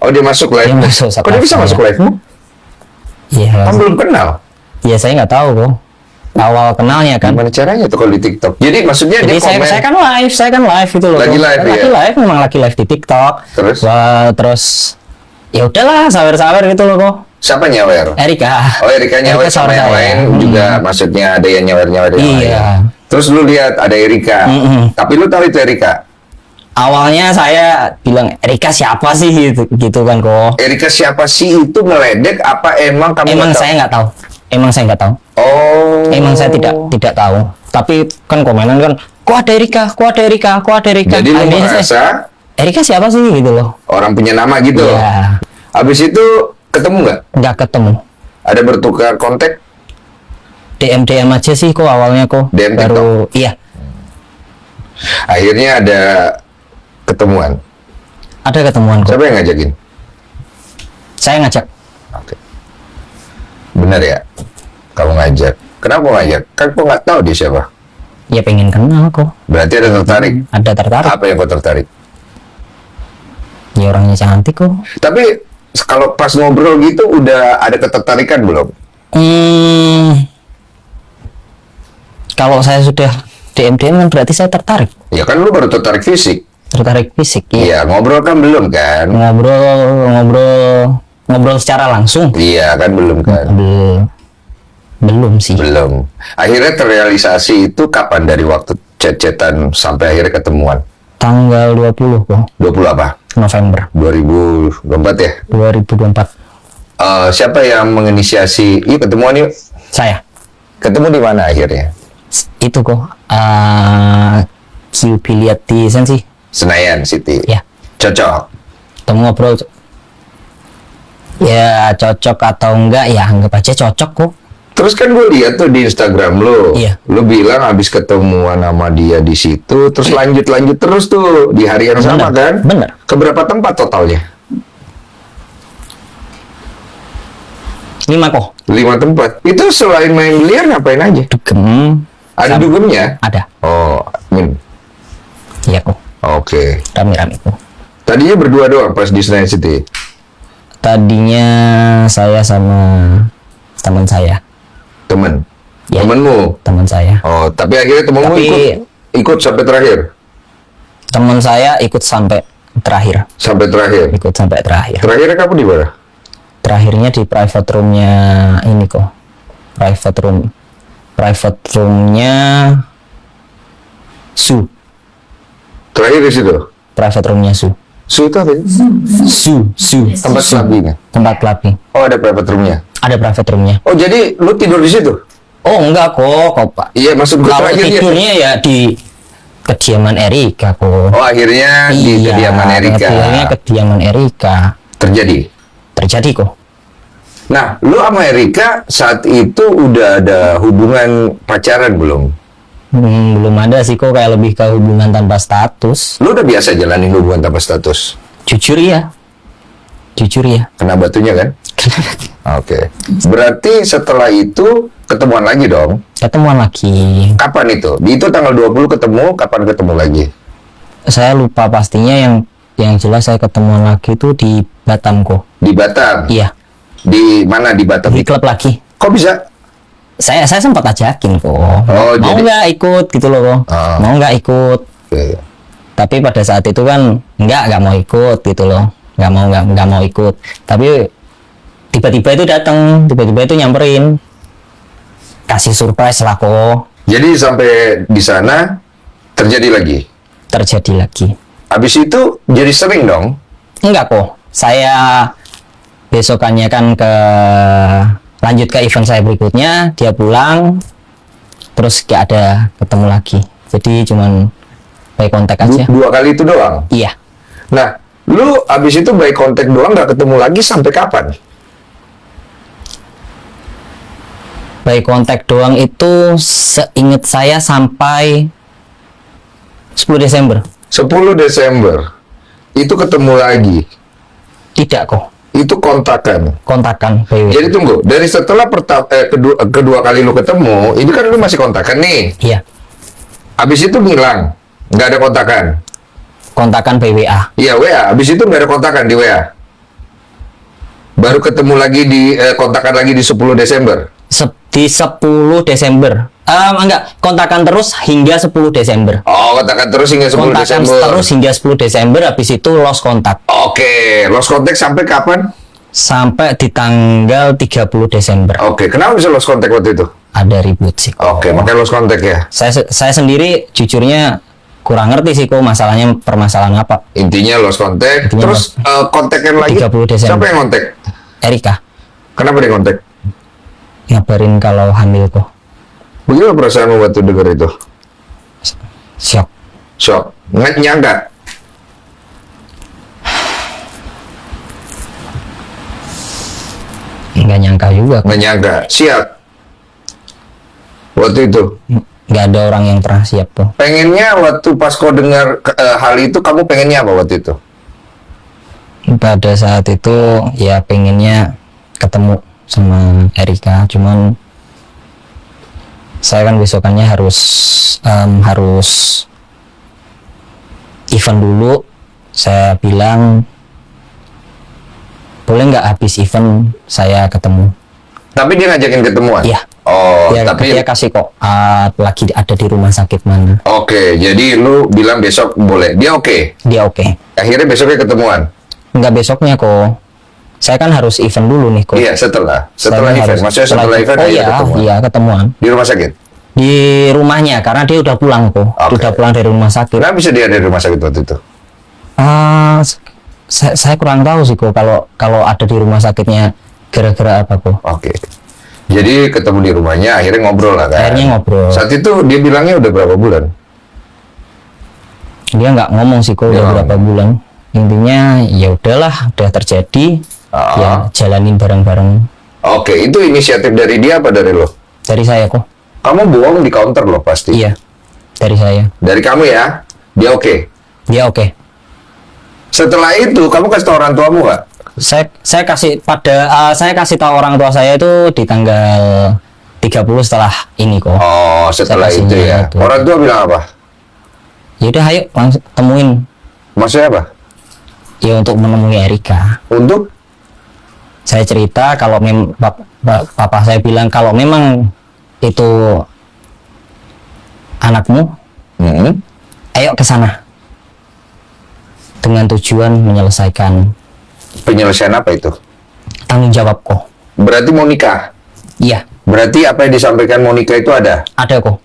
Oh, dia masuk live. Dia masuk Kok dia bisa saya. masuk live? Iya. Kan belum kenal. Ya saya nggak tahu kok. Awal kenalnya kan. Gimana caranya tuh kalau di TikTok? Jadi maksudnya Jadi dia komen. saya kan live itu loh. Lagi live, lagi ya? live, memang lagi live di TikTok. Terus? Wah, terus ya udahlah sawer-sawer gitu loh kok. Siapa nyawer? Erika. Oh, Erika nyawer sama sawer yang saya. lain juga. Maksudnya ada yang nyawer-nyawer yang lain. Iya. Terus lu lihat ada Erika. Tapi lu tahu itu Erika. Awalnya saya bilang Erika siapa sih gitu kan kok. Erika siapa sih itu meledek apa emang kamu Emang nggak tahu? saya nggak tahu. Emang saya nggak tahu. Oh. Emang saya tidak tahu. Tapi kan komenan kan, kok ada Erika, kok ada Erika, kok ada Erika. Jadi lu Akhirnya saya, merasa Erika siapa sih gitu loh. orang punya nama gitu. Iya. Habis itu ketemu nggak? Nggak ketemu. Ada bertukar kontak? DM aja sih kok awalnya kok. DM Baru iya. Akhirnya ada ketemuan. Ada ketemuan kok. Siapa yang ngajakin? Saya ngajak. Oke. Benar ya? Kamu ngajak. Kenapa ngajak? Kan kok nggak tahu dia siapa. Ya pengen kenal kok. Berarti ada tertarik. Ada tertarik. Apa yang kau tertarik? Ya orangnya cantik kok. Tapi kalau pas ngobrol gitu udah ada ketertarikan belum? Kalau saya sudah DM kan berarti saya tertarik. Ya kan lu baru tertarik fisik. Tertarik fisik. Ya. Iya, ngobrol kan belum kan? Ngobrol secara langsung. Iya kan belum kan? Belum sih. Belum. Akhirnya terrealisasi itu kapan dari waktu chat-chatan sampai akhirnya ketemuan? Tanggal 20 kok. 20 apa? November 2024 ya? 2024. Siapa yang menginisiasi? Yuk ketemuan yuk. Saya. Ketemu di mana akhirnya? Itu kok. QP lihat di Sensi. Senayan City. Ya. Cocok. Ketemu ngobrol. Ya cocok atau enggak ya anggap aja cocok kok. Terus kan gue lihat tuh di Instagram lo, Iya. lo bilang habis ketemuan sama dia di situ, terus lanjut terus tuh di hari yang sama kan? Bener. Keberapa tempat totalnya? 5 kok. 5 tempat. Itu selain main biliar ngapain aja? Dugem. Ada dugemnya? Ada. Oh, min. Iya kok. Oke. Rame-rame kok. Tadinya berdua doang pas di Senayan City. Tadinya saya sama teman saya. Temen. Ya. Temenmu. Teman saya. Oh, tapi akhirnya temenmu Tapi- ikut sampai terakhir. Teman saya ikut sampai terakhir. Sampai terakhir. Ikut sampai terakhir. Terakhirnya kamu di mana? Terakhirnya di private roomnya ini kok. Private roomnya Su. Terakhir di situ. Private roomnya Su. Su itu apa? Su. Tempat clubbing. Tempat clubbing. Oh, ada private roomnya. Ada private roomnya. Oh, jadi lu tidur di situ? Oh enggak kok Pak. Iya, maksud gue Kalau terakhirnya. tidurnya ya di kediaman Erika kok. Oh, akhirnya di kediaman Erika. Akhirnya kediaman Erika. Terjadi. Terjadi kok. Nah, lu sama Erika saat itu udah ada hubungan pacaran belum? Belum ada sih kok, kayak lebih ke hubungan tanpa status. Lu udah biasa jalanin hubungan tanpa status? Jujur ya. Kena batunya kan? Oke. Berarti setelah itu ketemuan lagi dong? Ketemuan lagi. Kapan itu? Itu tanggal 20 ketemu, kapan ketemu lagi? Saya lupa pastinya, yang jelas saya ketemuan lagi itu di Batam kok. Di Batam? Iya. Di mana di Batam? Di klub lagi. Kok bisa? Saya sempat ajakin kok. Oh, mau jadi- nggak ikut gitu loh kok. Ah. Mau nggak ikut. Oke. Tapi pada saat itu kan nggak mau ikut gitu loh. Nggak mau ikut. Tapi tiba-tiba itu nyamperin. Kasih surprise lah kok. Jadi sampai di sana terjadi lagi? Terjadi lagi. Habis itu jadi sering dong? Enggak kok. Saya besokannya kan lanjut ke event saya berikutnya, dia pulang, terus gak ada ketemu lagi. Jadi cuman by kontak aja. 2 kali itu doang? Iya. Nah, lu habis itu by kontak doang gak ketemu lagi sampai kapan? By kontak doang itu seingat saya sampai 10 Desember. 10 Desember. Itu ketemu lagi. Tidak kok. Itu kontakan. Kontakan by WA. Jadi tunggu, dari setelah kedua kali lu ketemu, ini kan lu masih kontakan nih. Iya. Habis itu ngilang, nggak ada kontakan. Kontakan by WA. Iya WA, habis itu nggak ada kontakan di WA. Baru ketemu lagi kontakan lagi di 10 Desember. Di 10 Desember. Enggak, kontakan terus hingga 10 Desember. Oh, kontakan terus hingga 10 Kontakan Desember. terus hingga 10 Desember, habis itu lost kontak. Oke, lost contact sampai kapan? Sampai di tanggal 30 Desember. Oke, kenapa bisa lost contact waktu itu? Ada ribut sih. Oke, makanya lost contact ya. Saya sendiri jujurnya kurang ngerti sih kok masalahnya permasalahan apa. Intinya lost contact. Intinya Terus kontakkan lagi. 30 Desember. Siapa yang kontak? Erika Kenapa dia kontak? ngabarin kalau hamil kok. Bagaimana perasaanmu waktu dengar itu? Shock. Shock. Nggak nyangka. Nggak nyangka juga kok. Nggak nyangka. Siap. Waktu itu. Nggak ada orang yang pernah siap kok. Pengennya waktu pas kau dengar hal itu, kamu pengennya apa waktu itu? Pada saat itu ya pengennya ketemu sama Erika, cuman saya kan besokannya harus event dulu. Saya bilang boleh nggak habis event saya ketemu. Tapi dia ngajakin ketemuan? Iya. Oh, Dia kasih kok lagi ada di rumah sakit mana. Oke, jadi lu bilang besok boleh. Dia oke. Dia oke. Akhirnya besoknya ketemuan. Nggak besoknya kok. Saya kan harus event dulu nih kok. Iya, setelah Saya event. harus- Maksudnya setelah event oh akhirnya iya, ketemuan. iya ketemuan. Di rumah sakit. Di rumahnya karena dia udah pulang kok. Oke. Udah pulang dari rumah sakit. Kenapa bisa dia ada di rumah sakit waktu itu? Saya kurang tahu sih kok kalau ada di rumah sakitnya gara-gara apa kok. Oke. Jadi ketemu di rumahnya, akhirnya ngobrol lah kan? Akhirnya ngobrol. Saat itu dia bilangnya udah berapa bulan? Dia nggak ngomong sih kok Dia udah nggak berapa bulan. Intinya ya udahlah, udah terjadi. Ya jalanin bareng-bareng. Oke, itu inisiatif dari dia apa dari lo? Dari saya kok. Kamu bohong di counter loh pasti. Iya. Dari saya. Dari kamu ya? Dia oke. Dia oke. Setelah itu, kamu kasih tau orang tuamu nggak? Saya kasih tahu orang tua saya itu di tanggal 30 setelah ini kok. Oh, setelah Saya itu kasihnya ya. itu. Orang tua bilang apa? Ya udah ayo langsung temuin Maksudnya apa? ya untuk menemui Erika. Untuk? Saya cerita kalau papa saya bilang kalau memang itu anakmu, ayo ke sana dengan tujuan menyelesaikan Penyelesaian apa itu? tanggung jawab kok. Berarti mau nikah? Iya, Berarti apa yang disampaikan Monica itu ada? ada kok.